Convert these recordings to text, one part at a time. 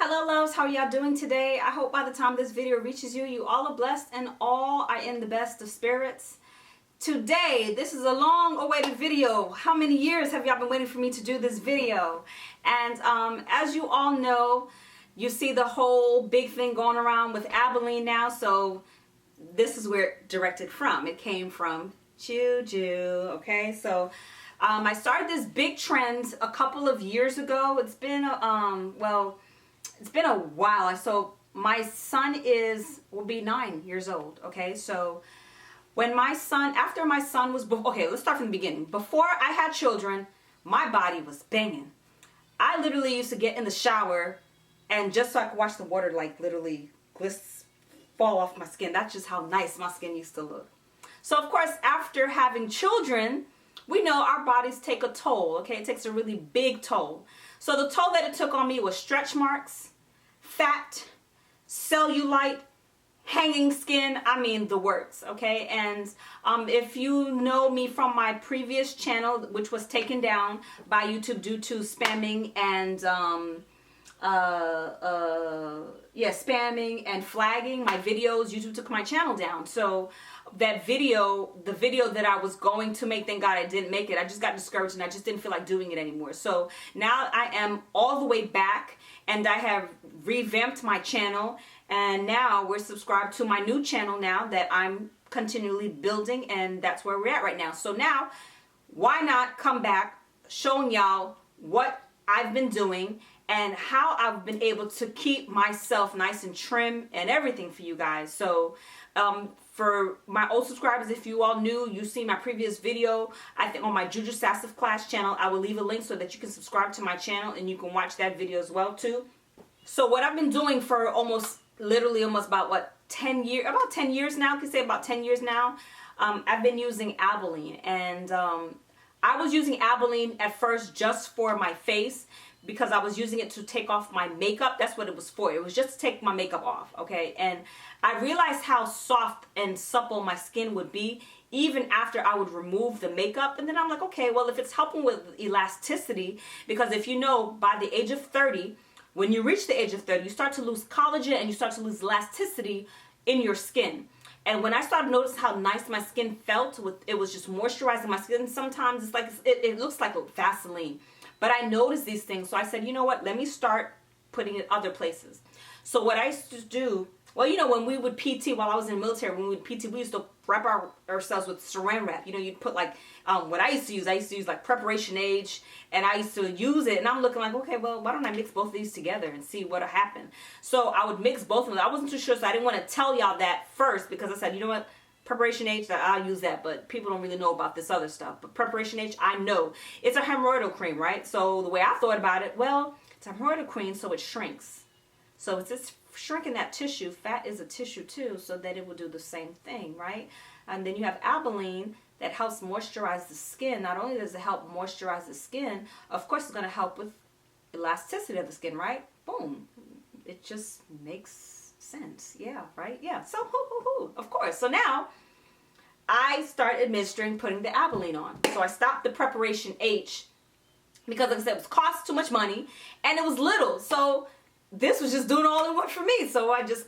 Hello loves, how are y'all doing today? I hope by the time this video reaches you, you all are blessed and all are in the best of spirits. Today, this is a long awaited video. How many years have y'all been waiting for me to do this video? And as you all know, you see the whole big thing going around with Abilene now, so this is where it directed from. It came from Juju, okay? So I started this big trend a couple of years ago. It's been it's been a while. So my son will be 9 years old. Okay, so after my son was, okay, let's start from the beginning. Before I had children, my body was banging. I literally used to get in the shower and just so I could watch the water like literally fall off my skin. That's just how nice my skin used to look. So of course, after having children, we know our bodies take a toll, okay? It takes a really big toll. So the toll that it took on me was stretch marks, fat, cellulite, hanging skin, I mean the works, okay? And if you know me from my previous channel, which was taken down by YouTube due to spamming and spamming and flagging my videos, YouTube took my channel down. So that video, the video that I was going to make, thank God I didn't make it. I just got discouraged and I just didn't feel like doing it anymore. So now I am all the way back and I have revamped my channel, and now we're subscribed to my new channel now that I'm continually building, and that's where we're at right now. So now, why not come back showing y'all what I've been doing and how I've been able to keep myself nice and trim and everything for you guys. So for my old subscribers, if you all knew, you see my previous video, I think on my Jujusassofclass channel, I will leave a link so that you can subscribe to my channel and you can watch that video as well too. So what I've been doing for literally almost about what, 10 years, about 10 years now, I could say about 10 years now, I've been using Abilene. And I was using Abilene at first just for my face, because I was using it to take off my makeup. That's what it was for. It was just to take my makeup off, okay? And I realized how soft and supple my skin would be even after I would remove the makeup. And then I'm like, okay, well, if it's helping with elasticity, because if you know, by the age of 30, when you reach the age of 30, you start to lose collagen and you start to lose elasticity in your skin. And when I started noticing how nice my skin felt, it was just moisturizing my skin. Sometimes it's like, it looks like a Vaseline. But I noticed these things, so I said, you know what, let me start putting it other places. So what I used to do, well, you know, when we would PT, while I was in the military, when we would PT, we used to wrap ourselves with saran wrap. You know, you'd put like, what I used to use like Preparation Age, and I used to use it, and I'm looking like, okay, well, why don't I mix both of these together and see what'll happen? So I would mix both of them. I wasn't too sure, so I didn't want to tell y'all that first, because I said, you know what, Preparation Age, I'll use that, but people don't really know about this other stuff. But Preparation Age, I know. It's a hemorrhoidal cream, right? So the way I thought about it, well, it's a hemorrhoidal cream, so it shrinks. So it's just shrinking that tissue. Fat is a tissue too, so that it will do the same thing, right? And then you have Abilene that helps moisturize the skin. Not only does it help moisturize the skin, of course it's going to help with elasticity of the skin, right? Boom. It just makes sense. Yeah, right? Yeah. So, of course. So now, I start administering putting the Abilene on. So I stopped the Preparation H because, like I said, it was cost too much money and it was little. So this was just doing all it worked for me. So I just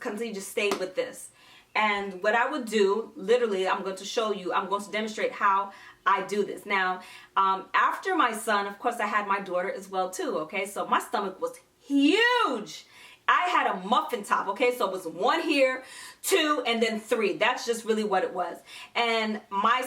stayed with this. And what I would do, literally, I'm going to show you, I'm going to demonstrate how I do this. Now, after my son, of course, I had my daughter as well too, okay? So my stomach was huge. I had a muffin top, okay? So it was 1 here, 2, and then 3. That's just really what it was. And I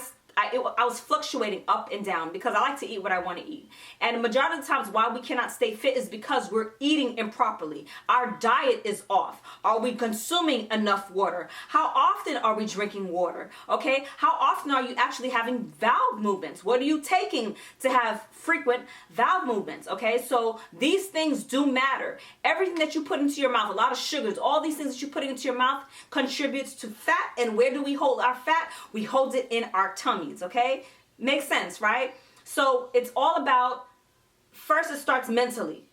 was fluctuating up and down because I like to eat what I want to eat. And the majority of the times why we cannot stay fit is because we're eating improperly. Our diet is off. Are we consuming enough water? How often are we drinking water? Okay? How often are you actually having valve movements? What are you taking to have frequent valve movements? Okay? So these things do matter. Everything that you put into your mouth, a lot of sugars, all these things that you're putting into your mouth contributes to fat. And where do we hold our fat? We hold it in our tummy. Okay? Makes sense, right? So it's all about, first it starts mentally.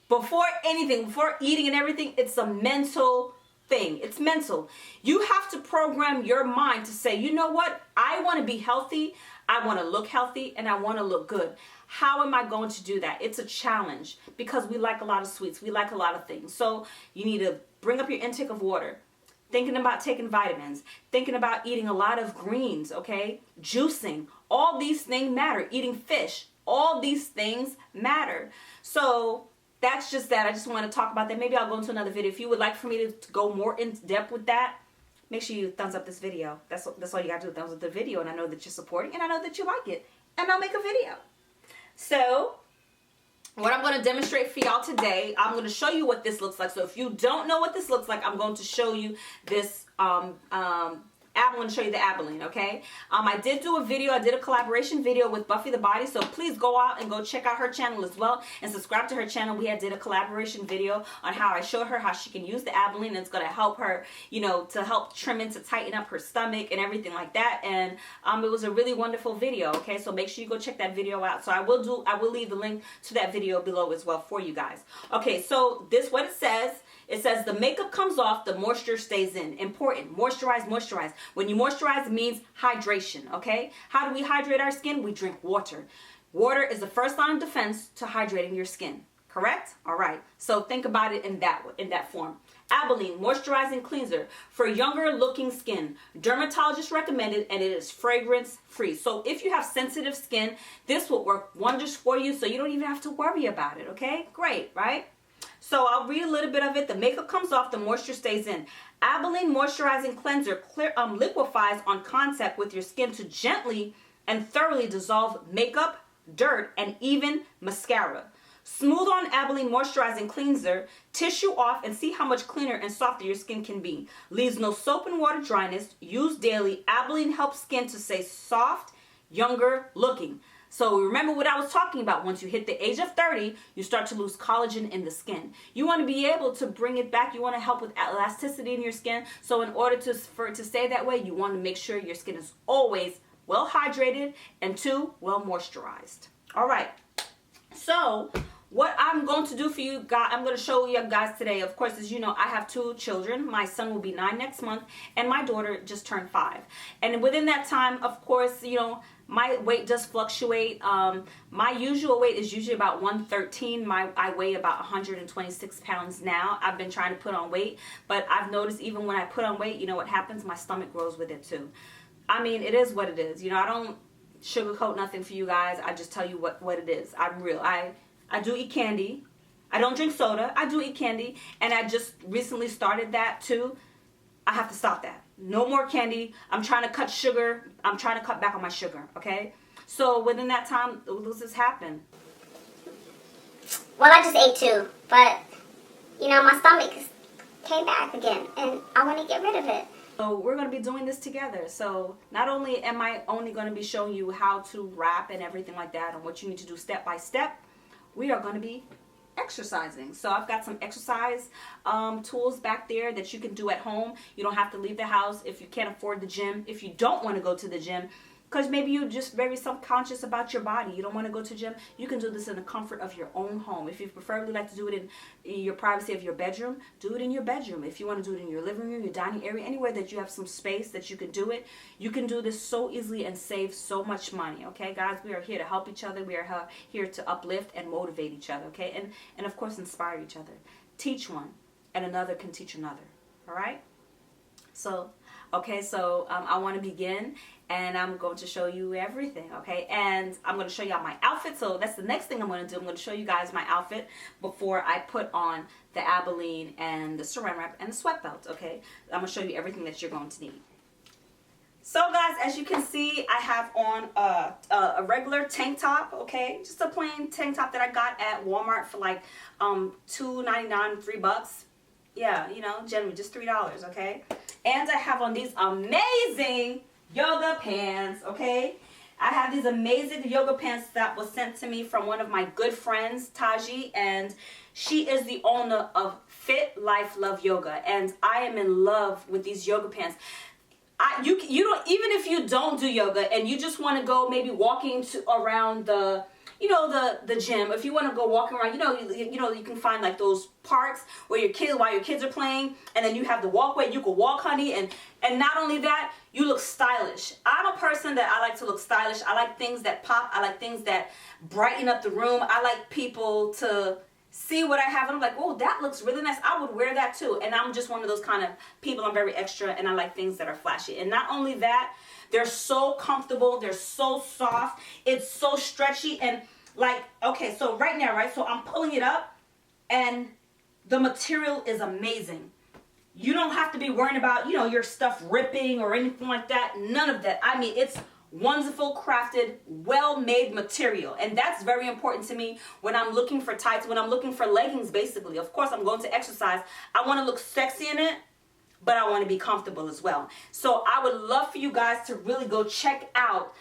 Before anything, before eating and everything, it's a mental thing. It's mental. You have to program your mind to say, you know what? I want to be healthy. I want to look healthy and I want to look good. How am I going to do that? It's a challenge because we like a lot of sweets. We like a lot of things. So you need to bring up your intake of water. Thinking about taking vitamins. Thinking about eating a lot of greens, okay? Juicing. All these things matter. Eating fish. All these things matter. So that's just that. I just want to talk about that. Maybe I'll go into another video. If you would like for me to go more in depth with that, make sure you thumbs up this video. That's all you got to do. Thumbs up the video, and I know that you're supporting, and I know that you like it. And I'll make a video. So what I'm going to demonstrate for y'all today, I'm going to show you what this looks like. So if you don't know what this looks like, I'm going to show you this I'm going to show you the Abilene, okay? I did do a video. I did a collaboration video with Buffy the Body, so please go out and go check out her channel as well and subscribe to her channel. We did a collaboration video on how I showed her how she can use the Abilene, and it's going to help her, you know, to help trim and to tighten up her stomach and everything like that. And it was a really wonderful video, okay? So make sure you go check that video out. So I will leave the link to that video below as well for you guys. Okay, so this what it says. It says the makeup comes off, the moisture stays in. Important. Moisturize, moisturize. When you moisturize, it means hydration, okay? How do we hydrate our skin? We drink water. Water is the first line of defense to hydrating your skin, correct? All right. So think about it in that form. Abilene Moisturizing Cleanser for younger looking skin. Dermatologist recommended, and it is fragrance free. So if you have sensitive skin, this will work wonders for you, so you don't even have to worry about it, okay? Great, right? So I'll read a little bit of it. The makeup comes off, the moisture stays in. Abilene Moisturizing Cleanser liquefies on contact with your skin to gently and thoroughly dissolve makeup, dirt, and even mascara. Smooth on Abilene Moisturizing Cleanser, tissue off, and see how much cleaner and softer your skin can be. Leaves no soap and water dryness. Use daily. Abilene helps skin to stay soft, younger looking. So remember what I was talking about. Once you hit the age of 30, you start to lose collagen in the skin. You want to be able to bring it back. You want to help with elasticity in your skin. So in order for it to stay that way, you want to make sure your skin is always well hydrated and well moisturized. All right. So what I'm going to do for you guys, I'm going to show you guys today. Of course, as you know, I have 2 children. My son will be 9 next month, and my daughter just turned 5. And within that time, of course, you know, my weight does fluctuate. My usual weight is usually about 113. I weigh about 126 pounds now. I've been trying to put on weight, but I've noticed even when I put on weight, you know what happens? My stomach grows with it too. I mean, it is what it is. You know, I don't sugarcoat nothing for you guys. I just tell you what it is. I'm real. I do eat candy. I don't drink soda. I do eat candy, and I just recently started that too. I have to stop that. No more candy. I'm trying to cut sugar. I'm trying to cut back on my sugar, okay? So within that time, what this happened? Well, I just ate too, but, you know, my stomach came back again, and I want to get rid of it. So we're going to be doing this together. So not only am I only going to be showing you how to wrap and everything like that and what you need to do step by step, we are going to be exercising. So I've got some exercise tools back there that you can do at home. You don't have to leave the house if you can't afford the gym. If you don't want to go to the gym, because maybe you're just very self-conscious about your body, you don't want to go to the gym, you can do this in the comfort of your own home. If you preferably like to do it in your privacy of your bedroom, do it in your bedroom. If you want to do it in your living room, your dining area, anywhere that you have some space that you can do it, you can do this so easily and save so much money. Okay, guys, we are here to help each other. We are here to uplift and motivate each other, okay, and of course inspire each other. Teach one and another can teach another. All right, so okay, so I want to begin, and I'm going to show you everything, okay? And I'm going to show y'all my outfit. So that's the next thing I'm going to do. I'm going to show you guys my outfit before I put on the Abilene and the saran wrap and the sweat belt, okay? I'm going to show you everything that you're going to need. So guys, as you can see, I have on a regular tank top, okay? Just a plain tank top that I got at Walmart for like $2.99, $3. Yeah, you know, generally just $3, okay? And I have on these amazing yoga pants, okay? I have these amazing yoga pants that was sent to me from one of my good friends, Taji, and she is the owner of Fit Life Love Yoga, and I am in love with these yoga pants. You don't, even if you don't do yoga and you just want to go maybe walking around the you know, the gym, if you want to go walking around, you can find like those parks where while your kids are playing, and then you have the walkway, you can walk, honey, and not only that, you look stylish. I'm a person that I like to look stylish. I like things that pop. I like things that brighten up the room. I like people to see what I have, and I'm like, oh, that looks really nice. I would wear that too. And I'm just one of those kind of people. I'm very extra, and I like things that are flashy. And not only that, they're so comfortable. They're so soft. It's so stretchy. And like, okay, so right now, right? So I'm pulling it up, and the material is amazing. You don't have to be worrying about, your stuff ripping or anything like that. None of that. I mean, it's wonderful, crafted, well-made material. And that's very important to me when I'm looking for tights, when I'm looking for leggings, basically. Of course, I'm going to exercise. I want to look sexy in it, but I want to be comfortable as well. So I would love for you guys to really go check out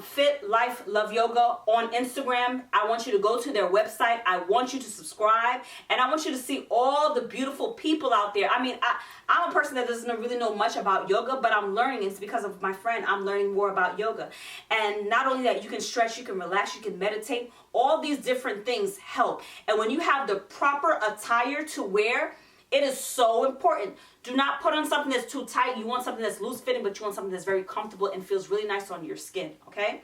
Fit Life Love Yoga on Instagram. I want you to go to their website. I want you to subscribe, and I want you to see all the beautiful people out there. I mean, I'm a person that doesn't really know much about yoga, but I'm learning. It's because of my friend. I'm learning more about yoga. And not only that, you can stretch, you can relax, you can meditate. All these different things help. And when you have the proper attire to wear, it is so important. Do not put on something that's too tight. You want something that's loose fitting, but you want something that's very comfortable and feels really nice on your skin, okay?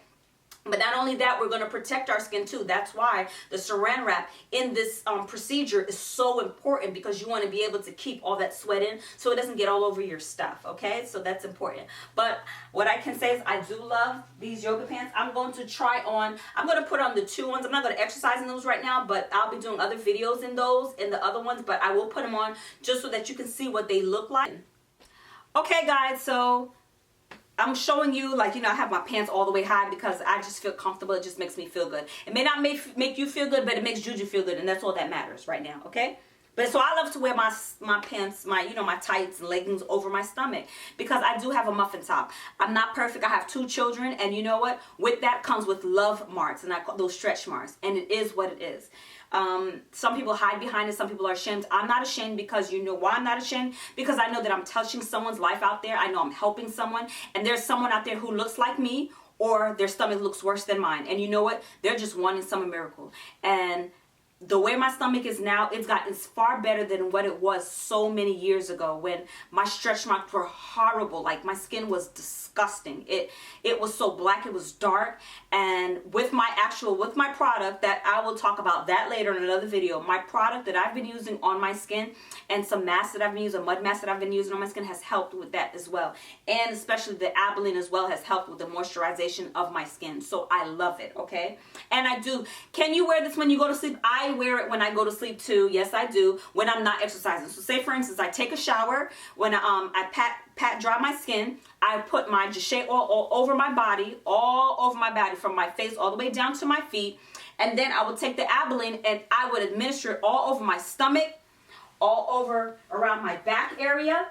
But not only that, we're going to protect our skin too. That's why the saran wrap in this procedure is so important, because you want to be able to keep all that sweat in so it doesn't get all over your stuff, okay? So that's important. But what I can say is I do love these yoga pants. I'm going to put on the 2 ones. I'm not going to exercise in those right now, but I'll be doing other videos in the other ones, but I will put them on just so that you can see what they look like. Okay, guys, so I'm showing you, like, I have my pants all the way high because I just feel comfortable. It just makes me feel good. It may not make you feel good, but it makes Juju feel good, and that's all that matters right now, okay? But so I love to wear my pants, my tights and leggings over my stomach, because I do have a muffin top. I'm not perfect. I have 2 children, and you know what? With that comes with love marks, and I call those stretch marks, and it is what it is. Some people hide behind it. Some people are ashamed. I'm not ashamed, because you know why I'm not ashamed? Because I know that I'm touching someone's life out there. I know I'm helping someone, and there's someone out there who looks like me, or their stomach looks worse than mine. And you know what? They're just wanting some miracle. And the way my stomach is now, it's far better than what it was so many years ago, when my stretch marks were horrible. Like, my skin was disgusting. It was so black, it was dark. And with my product, that I will talk about that later in another video, my product that I've been using on my skin, and some masks that I've been using, a mud mask that I've been using on my skin, has helped with that as well. And especially the Abilene as well has helped with the moisturization of my skin. So I love it, okay? And I do. Can you wear this when you go to sleep? I wear it when I go to sleep too. Yes, I do, when I'm not exercising. So say, for instance, I take a shower. When I pat dry my skin, I put my Jsheaoil all over my body, from my face all the way down to my feet. And then I would take the Abilene, and I would administer it all over my stomach, all over around my back area.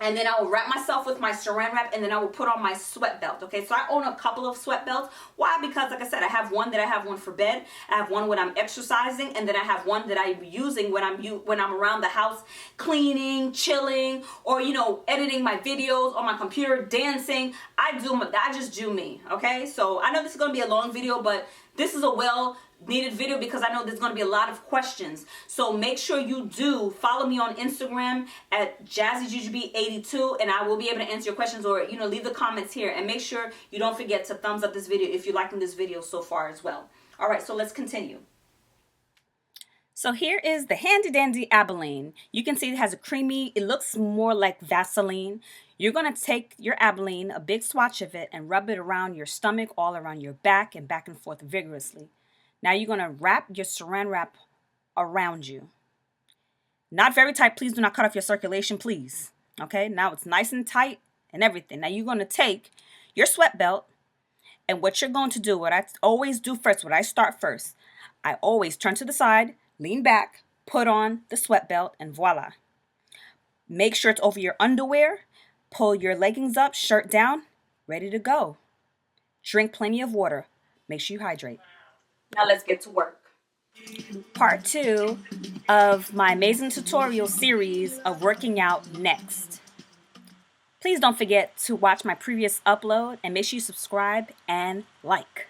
And then I will wrap myself with my saran wrap, and then I will put on my sweat belt. Okay, so I own a couple of sweat belts. Why? Because, like I said, I have one for bed. I have one when I'm exercising, and then I have one that I'm using when I'm around the house, cleaning, chilling, or editing my videos on my computer, dancing. I just do me. Okay, so I know this is going to be a long video, but this is a well-needed video, because I know there's going to be a lot of questions. So make sure you do follow me on Instagram at Jazzyjujubee82, and I will be able to answer your questions, or leave the comments here. And make sure you don't forget to thumbs up this video if you're liking this video so far as well. All right, so let's continue. So here is the handy dandy Abilene. You can see it has it looks more like Vaseline. You're going to take your Abilene, a big swatch of it, and rub it around your stomach, all around your back, and back and forth vigorously. Now you're going to wrap your saran wrap around you. Not very tight. Please do not cut off your circulation, please. Okay, now it's nice and tight and everything. Now you're going to take your sweat belt, and what you're going to do, what I always do first, what I start first, I always turn to the side, lean back, put on the sweat belt, and voila. Make sure it's over your underwear. Pull your leggings up, shirt down, ready to go. Drink plenty of water. Make sure you hydrate. Now let's get to work. Part 2 of my amazing tutorial series of working out next. Please don't forget to watch my previous upload, and make sure you subscribe and like.